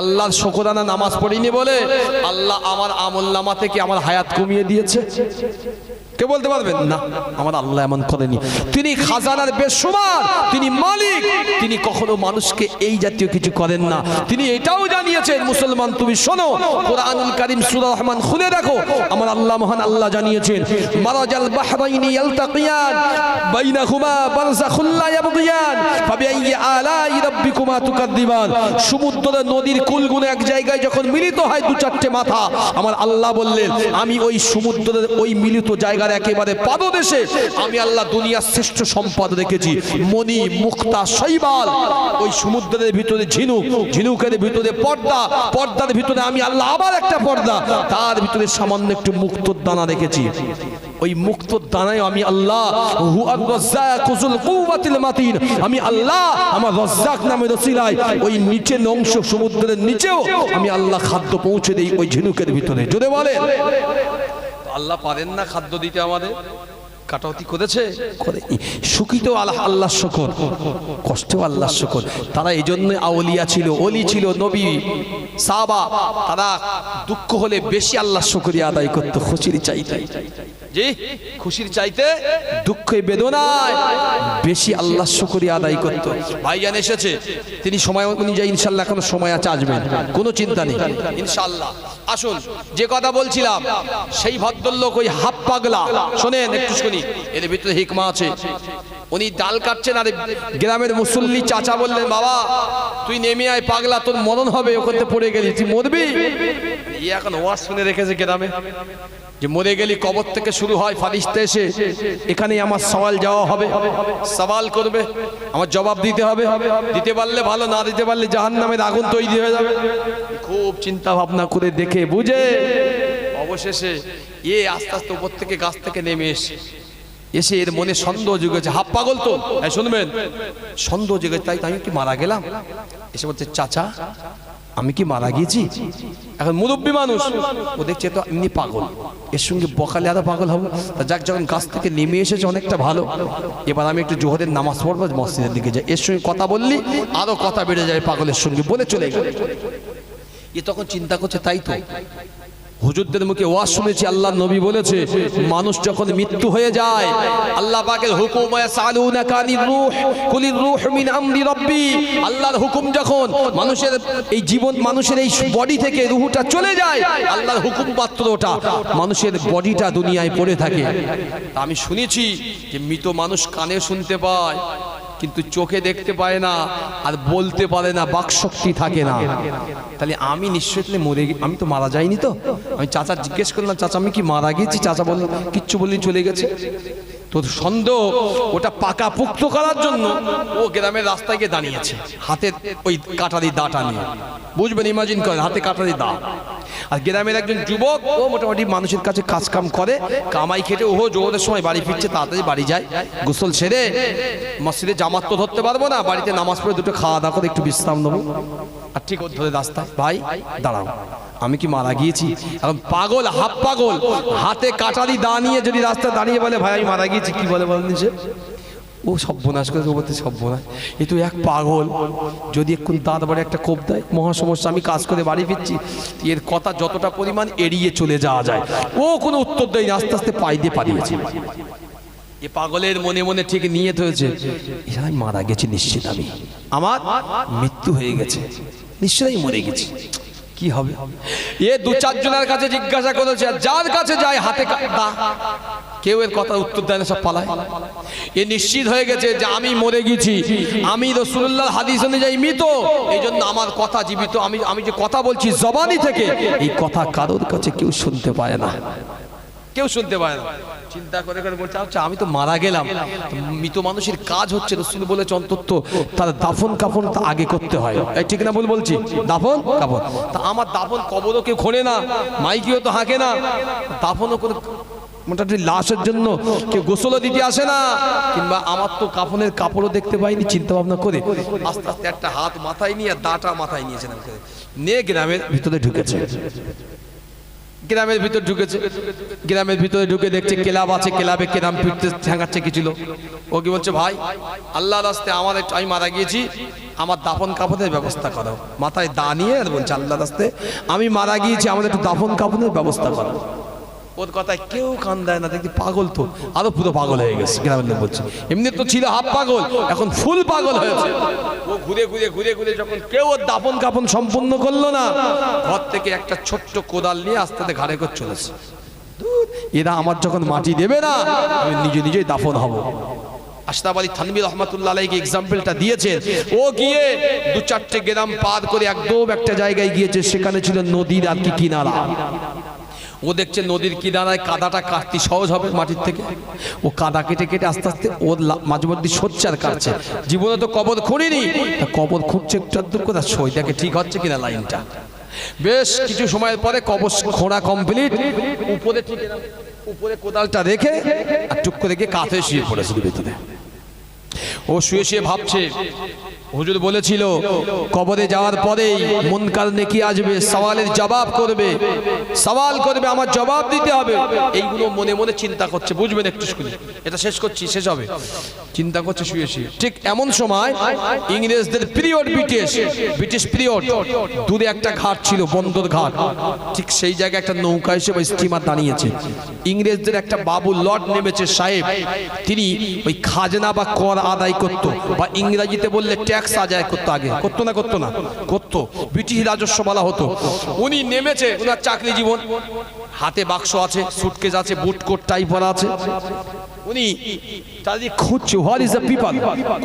আল্লাহর শুকরানা নামাজ পড়িনি বলে আল্লাহ আমার আমলনামা থেকে আমার হায়াত কমিয়ে দিয়েছে? কে বলতে পারবেন? না, আমার আল্লাহ এমন করেনি। তিনি খাজানার বেশুমার, তিনি মালিক, তিনি কখনো মানুষকে এই জাতীয় কিছু করেন না। তিনি এটাও জানিয়েছেন, মুসলমান তুমি শোনো, কোরআনুল কারীম সূরা রহমান খুলে দেখো, আমার আল্লাহ মহান আল্লাহ জানিয়েছেন মারাজাল বাহরাইনি ইয়ালতাকিয়ান বাইনাহুমা বারযাখুল লা ইয়াবগিয়ান ফাবিআইয়ি আলাই রাব্বিকুমা তুকাদ্দিবান। সমুদ্রের নদীর কুলগুলো এক জায়গায় যখন মিলিত হয়, 2-4টে মাথা, আমার আল্লাহ বললেন আমি ওই সমুদ্রের ওই মিলিত জায়গার একেবারে পাদদেশে আমি আল্লাহ দুনিয়ার শ্রেষ্ঠ সম্পদ রেখেছি, মণি, মুক্তা, শৈবাল। ওই সমুদ্রের ভিতরে ঝিনুক, ঝিনুকের ভিতরে পর্দা, পর্দার ভিতরে আমি আল্লাহ আবার একটা পর্দা, তার ভিতরে সামান্য একটু মুক্তোর দানা রেখেছি। ওই মুক্তোর দানায় আমি আল্লাহ হুয়ার রাজ্জাকুল কুওয়াতিল মাতিন, আমি আল্লাহ আমার রাজ্জাক নামের ওসিলায় ওই নিচে অংশ সমুদ্রের নিচেও আমি আল্লাহ খাদ্য পৌঁছে দেই ওই ঝিনুকের ভিতরে। জোরে বলেন, আল্লাহ পারেন না খাদ্য দিতে? আমাদের কাটাউতি করেছে? করেনি। সুখিত আল্লাহ শুকর, কষ্ট আল্লাহ শুকর। তারা এই জন্য আউলিয়া ছিল, ওলি ছিল, নবী, সাহাবা, তারা দুঃখ হলে বেশি আল্লাহ শুকরিয়া আদায় করতো খুশির চাইতে। জি, খুশির চাইতে দুঃখে বেদনায় বেশি আল্লাহ শুকরিয়া আদায় করতো। ভাইজান এসেছে, তিনি সময় অনুযায়ী ইনশাআল্লাহ এখনো সময় আছে, আসবেন, কোনো চিন্তা নেই ইনশাআল্লাহ। আসুন, যে কথা বলছিলাম, সেই ভদ্রলোক ওই হাফ পাগলা, শোনেন একটু শুনি, এর ভিতরে হিকমা আছে। উনি ডাল কাটছেন আর গ্রামের মুসল্লি চাচা বললেন, বাবা তুই নেমে আয়, পাগলা তোর মরণ হবে, ওখানে পড়ে গেলি, তুই মরবি। ই এখন ওয়াজ শুনে রেখেছে গ্রামে যে মরে গেলি কবর থেকে শুরু হয় ফারিস্তা এসে এখানেই আমার সওয়াল যাওয়া হবে, সওয়াল করবে, আমার জবাব দিতে হবে, দিতে পারলে ভালো, না দিতে পারলে জাহান্নামের আগুন তৈরি হয়ে যাবে। খুব চিন্তা ভাবনা করে দেখে বুঝে অবশেষে আস্তে আস্তে উপর থেকে গাছ থেকে নেমে এসে এর মনে সন্দেহ জেগেছে। হাফ পাগল তো, শুনবেন, সন্দেহ জেগেছে, তাই আমি কি মারা গেলাম? এসে বলছে, চাচা আমি কি মারা গিয়েছি? এখন মুরব্বী মানুষ, ও দেখছে তো এমনি পাগল, এর সঙ্গে বকালে আরো পাগল হবো। যাক, যখন গাছ থেকে নেমে এসেছে অনেকটা ভালো, এবার আমি একটু জোহরের নামাজ পড়বো, মসজিদের দিকে যাই, এর সঙ্গে কথা বললি আরো কথা বেড়ে যায় পাগলের সঙ্গে, বলে চলে গেল। তখন চিন্তা করছে, তাই তো হুজুরদের মুখে ওয়াজ শুনেছি, আল্লাহর নবী বলেছে মানুষ যখন মৃত্যু হয়ে যায়, আল্লাহ পাকের হুকুম, ইয়াসালুনাকা আনির রূহ কুলির রূহ মিন আমরি রাব্বি, আল্লাহর হুকুম যখন মানুষের এই জীবন, মানুষের এই বডি থেকে রূহটা চলে যায়, আল্লাহর হুকুম মাত্র ওটা, মানুষের বডিটা দুনিয়ায় পড়ে থাকে। আমি শুনেছি যে মৃত মানুষ কানে শুনতে পায় কিন্তু চোখে দেখতে পায় না, আর বলতে পারে না, বাকশক্তি থাকে না। তাহলে আমি নিশ্চয়ই মরে, আমি তো মারা যাইনি তো? আমি চাচা জিজ্ঞেস করলাম, চাচা আমি কি মারা গেছি? চাচা বলল কিচ্ছু বললি, চলে গেছে। তো সন্দেহ ওটা পাকা পুক্ত করার জন্য ও গ্রামের রাস্তায় গিয়ে দাঁড়িয়েছে, হাতে ওই কাটারি দাটা নিয়ে, বুঝবেন, ইমাজিন করেন, হাতে কাটারি দা। আর গ্রামের একজন যুবক, ও মোটামুটি মানুষের কাছে কাজ কাম করে, কামাই খেটে ও জোহরের সময় বাড়ি ফিরছে, তাড়াতাড়ি বাড়ি যায়, গোসল সেরে মসজিদে জামাত তো ধরতে পারবো না, বাড়িতে নামাজ পড়ে দুটো খাওয়া দাওয়া করে একটু বিশ্রাম নেবো। আর ঠিক ধরে রাস্তায়, ভাই দাঁড়াও, আমি কি মারা গিয়েছি? এখন পাগল, হাফ পাগল, হাতে কাটারি দা নিয়ে যদি রাস্তায় দাঁড়িয়ে বলে ভাই আমি মারা গিয়েছি, কি বলে বলেন সে? ও সর্বনাশ করে, ও বলতে সর্বনাশ, এ তো এক পাগল, যদি এক্ষুন দাঁত বাড়ি একটা কোপ দেয়, মহা সমস্যা, আমি কাজ করে বাড়ি ফিরছি। এর কথা যতটা পরিমাণ এড়িয়ে চলে যাওয়া যায়, ও কোনো উত্তর দেয়নি, আস্তে আস্তে পাই দিয়ে পালিয়েছে। এ পাগলের মনে মনে ঠিক নিয়ত হয়েছে, আমি মারা গেছি নিশ্চিত, আমি আমার মৃত্যু হয়ে গেছে, নিশ্চয়ই মরে গেছি, কি হবে? এ দু চারজনের কাছে জিজ্ঞাসা করেছে, যার কাছে যায় হাতে দা, কেউ এর কথা উত্তর দেয় না, সব পালায়। এ নিশ্চিত হয়ে গেছে যে আমি মরে গেছি, আমি রাসূলুল্লাহর হাদিস অনুযায়ী মৃত, এই জন্য আমার কথা জীবিত, আমি যে কথা বলছি জবানি থেকে, এই কথা কারোর কাছে কেউ শুনতে পায় না, কেউ শুনতে পায় না। চিন্তা করে করে বলছে, আচ্ছা আমি তো মারা গেলাম, মৃত মানুষের কাজ হচ্ছে, রাসূল বলেছে অন্তত তার দাফন কাফন আগে করতে হয়, ঠিক না ভুল বলছি? দাফন কাফন, তা আমার দাফন কবরও কেউ খোঁড়ে না, মাইকিও তো হাঁকে না, দাফনও করে মোটামুটি লাশের জন্য কেউ গোসলও দিতে আসে না, কিংবা আমার তো কাফনের কাপড়ও দেখতে পাইনি। চিন্তা ভাবনা করে আস্তে আস্তে একটা হাত মাথায় নিয়ে দাটা মাথায় নিয়েছিলাম, নিয়ে গ্রামের ভিতরে ঢুকেছে। গ্রামের ভিতর ঢুকেছে, গ্রামের ভিতরে ঢুকে দেখছে ক্লাব আছে, ক্লাবে কেরাম ফিরতে ঠেঙাচ্ছে কিছু লোক। ও কি বলছে, ভাই আল্লাহর রাস্তায় আমার, আমি মারা গিয়েছি, আমার দাফন কাফনের ব্যবস্থা করো। মাথায় দা নিয়ে আর বলছে, আল্লাহর রাস্তায় আমি মারা গিয়েছি, আমাদের একটু দাফন কাফনের ব্যবস্থা করো। ওর কথায় কেউ কান দেয় না, দেখি পাগল তো আরো পুরো পাগল হয়ে গেছে। গ্রামের লোক বলছে, এমনি তো ছিল হাফ পাগল, এখন ফুল পাগল হয়েছে। ও ঘুরে ঘুরে ঘুরে ঘুরে যখন কেউ ওর দাফন কাফন সম্পূর্ণ করলো না, ঘর থেকে একটা ছোট্ট কোদাল নিয়ে আস্তে আস্তে ঘাড়ে করে চলেছে, এরা আমার যখন মাটি দেবে না, আমি নিজে নিজেই দাফন হব। আশরাফ আলী থানভী রহমাতুল্লাহ আলাইহি এক্সাম্পলটা দিয়েছেন। ও গিয়ে দু চারটে গ্রাম পার করে একদম একটা জায়গায় গিয়েছে, সেখানে ছিল নদীর আর কি কিনারা। ও দেখছে নদীর কিনারায় কাদাটা কাটতে সহজ হবে মাটির থেকে, ও কাদা কেটে কেটে আস্তে আস্তে ওর মাঝে মধ্যে সোচ্চার কাটছে। জীবনে তো কবর খুঁড়িনি, কবর খুঁড়ছে একটু আধটু করে, সই দেখে ঠিক হচ্ছে কিনা লাইনটা। বেশ কিছু সময়ের পরে কবর খোঁড়া কমপ্লিট, উপরে ঠিক উপরে কোদালটা রেখে আর টুক করে গিয়ে কাঁথে শুয়ে পড়েছিল ভেতরে। ও শুয়ে শুয়ে ভাবছে, হুজুর বলেছিল কবরে যাওয়ার পরেই মুনকার নেকি আসবে, সওয়ালের জবাব করবে, সওয়াল করবে, আমার জবাব দিতে হবে। এইগুলো মনে মনে চিন্তা করছে, বুঝবেন একটু শুনে, এটা শেষ করছি, শেষ হবে, চিন্তা করছে শুয়ে শুয়ে। ঠিক এমন সময় ইংরেজদের পিরিয়ড, ব্রিটিশ পিরিয়ড, দূরে একটা ঘাট ছিল, বন্দর ঘাট, ঠিক সেই জায়গায় একটা নৌকা এসে বা স্টিমার দাঁড়িয়েছে। ইংরেজদের একটা বাবু লর্ড নেমেছে সাহেব, তিনি ওই খাজনা বা কর আদায় আদায় করতো, বা ইংরেজিতে বললে ট্যাক্স আদায় করতো। আগে করতো না? করতো না? করতো। ব্রিটিশ রাজস্ব বলা হতো। উনি নেমেছে, ওনার চাকরি জীবন, হাতে বাক্স আছে, সুটকেস আছে, বুট কোট টাই পরা আছে। উনি চারিদিক খুঁজছে, হোয়ার ইজ দ্য পিপল,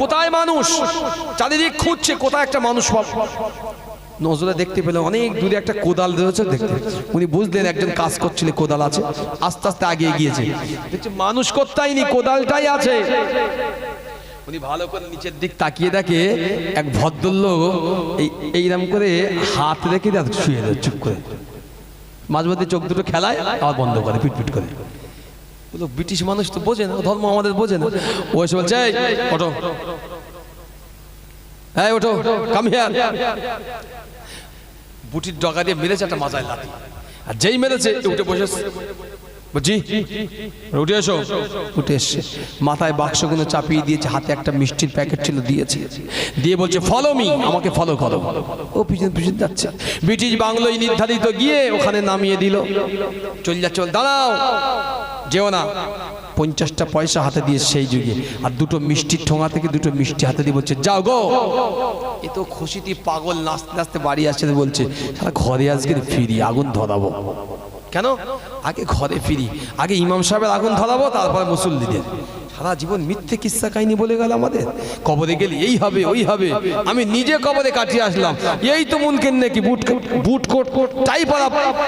কোথায় মানুষ, চারিদিক খুঁজছে কোথায় একটা মানুষ পাবে। নজরে দেখতে পেলেন অনেক দূরে একটা কোদাল রয়েছে, দেখতে উনি বুঝলেন একজন কাজ করছিল, কোদাল আছে। আস্তে আস্তে আগে গিয়েছে, দেখছে মানুষ কোথায় নি, কোদালটাই আছে। উনি ভালো করে নিচের দিক তাকিয়ে দেখে এক ভদ্রলোক এইরকম করে হাত রেখে শুয়ে দেয় চুপ করে, মাঝে মধ্যে চোখ দুটো খেলায় আবার বন্ধ করে, পিটপিট করে। ব্রিটিশ মানুষ তো বোঝে না, ধর্ম আমাদের বোঝে না। ও এসে বলছে, ওঠো, হ্যাঁ ওঠো, কাম হিয়ার। বুটির ডগা দিয়ে মেরেছে একটা মাজায় লাথি, আর যেই মেরেছে উঠে বসেছে, বুঝি উঠে এসো। উঠে এসছে, মাথায় বাক্সগুলো চাপিয়ে দিয়েছে, হাতে একটা মিষ্টির প্যাকেট ছিল দিয়েছে, দিয়ে বলছে ফলো মি, আমাকে ফলো করো। ও পিছন পিছন যাচ্ছে। ব্রিটিশ বাংলোয় নির্ধারিত গিয়ে ওখানে নামিয়ে দিল। চল যাচ্ছে, দাঁড়াও, যেও না। 50টা পয়সা হাতে দিয়ে সেই যুগে, আর দুটো মিষ্টির ঠোঙা থেকে দুটো মিষ্টি হাতে দিয়ে বলছে যাও গো। এ তো খুশিতে পাগল, নাচতে নাচতে বাড়ি আসছে, বলছে সারা ঘরে আজকে ফিরি, আগুন ধরাবো। কেন? আগে ঘরে ফিরি, আগে ইমাম সাহেবের আগুন ধরাবো, তারপরে মুসল্লিদের। সারা জীবন মিথ্যে কিস্সা কাহিনী বলে গেল আমাদের। কবরে গেলে এই হবে ওই হবে, আমি নিজে কবরে কাটিয়ে আসলাম। এই তো মুনকেন নাকি বুট কোট টাই পরা,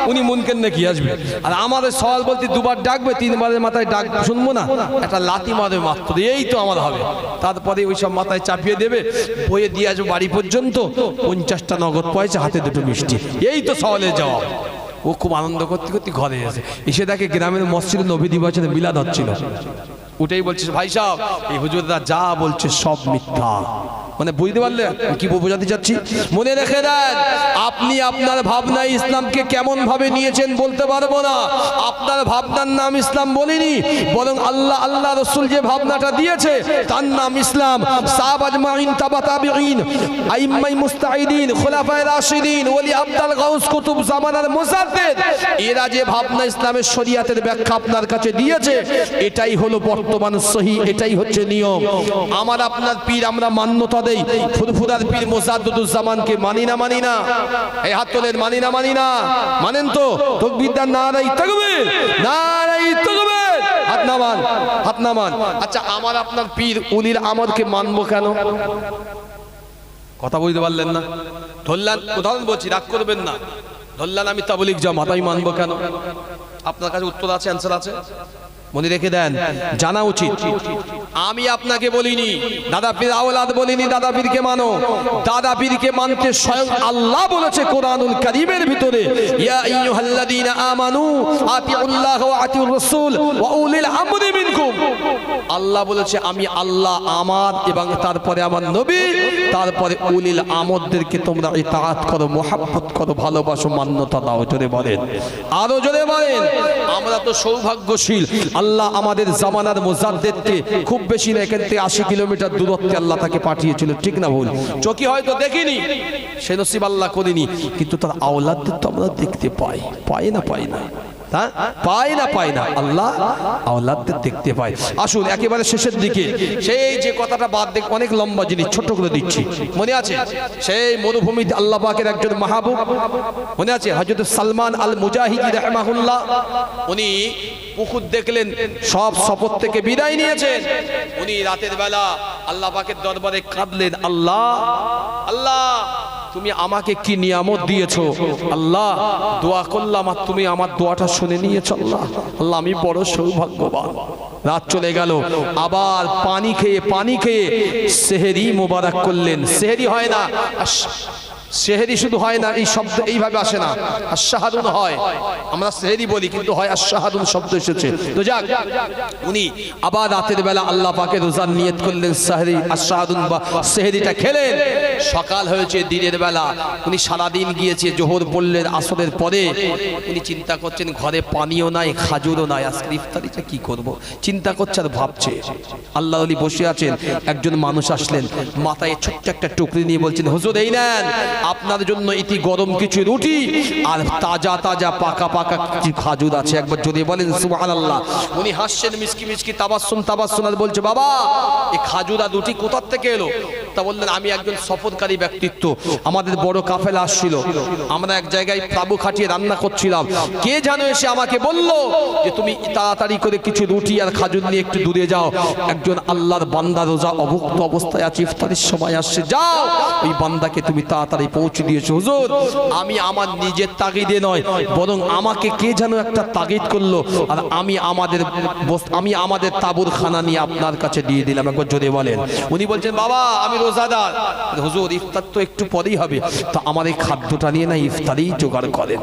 উনি মুনকেন নাকি আসবে, আর আমাদের সওয়াল বলতে দুবার ডাকবে, 3বারের মাথায় ডাক শুনবো না, একটা লাথি মারবে মাত্র, এই তো আমার হবে। তারপরে ওই সব মাথায় চাপিয়ে দেবে, বইয়ে দিয়ে আসবো বাড়ি পর্যন্ত, 50টা নগদ পয়সা, হাতে দুটো মিষ্টি, এই তো সওয়ালের জবাব। ও খুব আনন্দ করতে করতে ঘরে এসে দেখে গ্রামের মসজিদে নবী দিবসের মিলাদ হচ্ছিল। উঠেই বলছে ভাই সাহেব, এই হুজুররা যা বলছে সব মিথ্যা। মানে বুঝতে পারলেন কি বোঝাতে চাচ্ছি? মনে রেখে দেন, আপনি আপনার ভাবনায় ইসলামকে কেমন ভাবে নিয়েছেন বলতে পারবো না। আপনার ভাবনার নাম ইসলাম বলিনি, বরং আল্লাহ রসুল যে ভাবনাটা দিয়েছে তার নাম ইসলাম। সাহাবা আজমাইন, তাবা তাবিঈন, আইম্মাই মুস্তাহিদিন, খুলাফায়ে রাশিদিন, ওলি আব্দাল গাউস, কুতুব জামানার মুজাদ্দিদ, এরা যে ভাবনা ইসলামের শরীয়তের ব্যাখ্যা আপনার কাছে দিয়েছে, এটাই হলো বর্তমান সহি, এটাই হচ্ছে নিয়ম। আমার আপনার পীর আমরা মান্যতা দেই, ফুরফুরার পীর মুজাদ্দিদুজ্জামানকে মানি না? এই হাত তোলেন, মানি না? মানেন তো? তাকবীর দেন, নারায়ে তাকবীর, নারায়ে তাকবীর, হাত নামান। আচ্ছা, আমার আপনার পীর উলির আমরকে মানবো কেন? কথা বুঝতে পারলেন না? ধরলেন, উদাহরণ বলছি, রাগ করবেন না। ধরলেন আমি তাবলীগ জামাত, আমি মানবো কেন? আপনার কাছে উত্তর আছে, অ্যানসার আছে, মনে রেখে দেন, জানা উচিত। আমি আপনাকে বলিনি, দাদা পীর আওলাদ বলিনি দাদা পীরকে মানো। দাদা পীরকে মানতে স্বয়ং আল্লাহ বলেছে কোরআনুল কারীমের ভিতরে, ইয়া আইয়ুহাল্লাযীনা আমানু আতিউল্লাহ ওয়া আতিউর রাসূল ওয়া উলিল আমরি মিনকুম। আল্লাহ বলেছে আমি আল্লাহ, আমার এবং তারপরে আমার নবী, তারপরে উলিল আমরদেরকে তোমরা ইতাআত করো, মুহাব্বত করো, ভালোবাসো, মান্যতা দাও। জোরে বলেন, আরো জোরে বলেন। আমরা তো সৌভাগ্যশীল, আল্লাহ আমাদের জামানার মুজাদ্দিদকে খুব বেশি না, এখান থেকে 80 কিলোমিটার দূরত্বে আল্লাহ তাকে পাঠিয়েছিল, ঠিক না ভুল? চোখে হয়তো দেখিনি, সে নসিব আল্লাহ করেনি, কিন্তু তার আওলাদদের তো আমরা দেখতে পাই না, পাই না, আল্লাহ আওলাদদের দেখতে পায়। আসুন একেবারে শেষের দিকে সেই যে কথাটা বাদ দেখ, অনেক লম্বা জিনিস ছোট করে দিচ্ছি। মনে আছে সেই মরুভূমিতে আল্লাহ পাকের একজন মাহবুব, মনে আছে হযরত সালমান আল মুজাহিদি রাহিমাহুল্লাহ, উনি পুকুর দেখলেন, সব শপথ থেকে বিদায় নিয়েছেন। উনি রাতের বেলা আল্লাহ পাকের দরবারে কাঁদলেন, আল্লাহ তুমি আমাকে কি নিয়ামত দিয়েছো, আল্লাহ দোয়া করলাম আর তুমি আমার দোয়াটা শুনে নিয়েছো, আল্লাহ আমি বড় সৌভাগ্যবান। রাত চলে গেল, আবার পানি খেয়ে সেহরি মোবারক করলেন। সেহরি হয় না, সেহরি শুধু হয় না, এই শব্দ এইভাবে আসে না, আশ-শাহাদুন হয়, আমরা সেহরি বলি কিন্তু হয় আশ-শাহাদুন শব্দ এসেছে। তো যাক, উনি আবার রাতের বেলা আল্লাহ পাকের রোজার নিয়ত করলেন, সেহরি আশ-শাহাদুন বা সেহরিটা খেলেন। সকাল হয়েছে, দিনের বেলা, উনি সারাদিন গিয়েছে, জোহর পড়লেন, আসরের পরে উনি চিন্তা করছেন ঘরে পানিও নাই, খাজুরও নাই, আজকে ইফতারিটা কি করব, চিন্তা করছে আর ভাবছে। আল্লাহ ওলি বসে আছেন, একজন মানুষ আসলেন, মাথায় ছোট্ট একটা টুকরি নিয়ে বলছেন, হুজুর এই নেন, আপনার জন্য ইতি গরম কিছু রুটি আর তাজা তাজা পাকা পাকা কিছু খাজুর আছে। একবার যদি বলেন সুবহানাল্লাহ। উনি হাসছেন মিসকি মিসকি তাবাসসুম তাবাসসুম আর বলছে, বাবা এই খাজুর আর রুটি কোথা থেকে এলো? তা বললেন, আমি একজন সফরকারী ব্যক্তিত্ব, আমাদের বড় কাফেলা আসছিল, আমরা এক জায়গায় তাবু খাটিয়ে রান্না করছিলাম, কে জানো এসে আমাকে বলল যে তুমি তাড়াতাড়ি করে কিছু রুটি আর খাজুর নিয়ে একটু দূরে যাও, একজন আল্লাহর বান্দা রোজা অভুক্ত অবস্থায় আছে, ইফতারের সময় আসছে, যাও ওই বান্দাকে তুমি তাড়াতাড়ি পৌঁছে দিয়েছো। হুজুর আমি আমার নিজের তাগিদে নয়, বরং আমাকে কে যেন একটা তাগিদ করলো, আর আমি আমাদের তাবুর খানা নিয়ে আপনার কাছে দিয়ে দিলাম। একবার জোরে বলেন। উনি বলছেন, বাবা আমি রোজাদার। হুজুর ইফতার তো একটু পরেই হবে, তো আমার এই খাদ্যটা নিয়ে না ইফতারি জোগাড় করেন।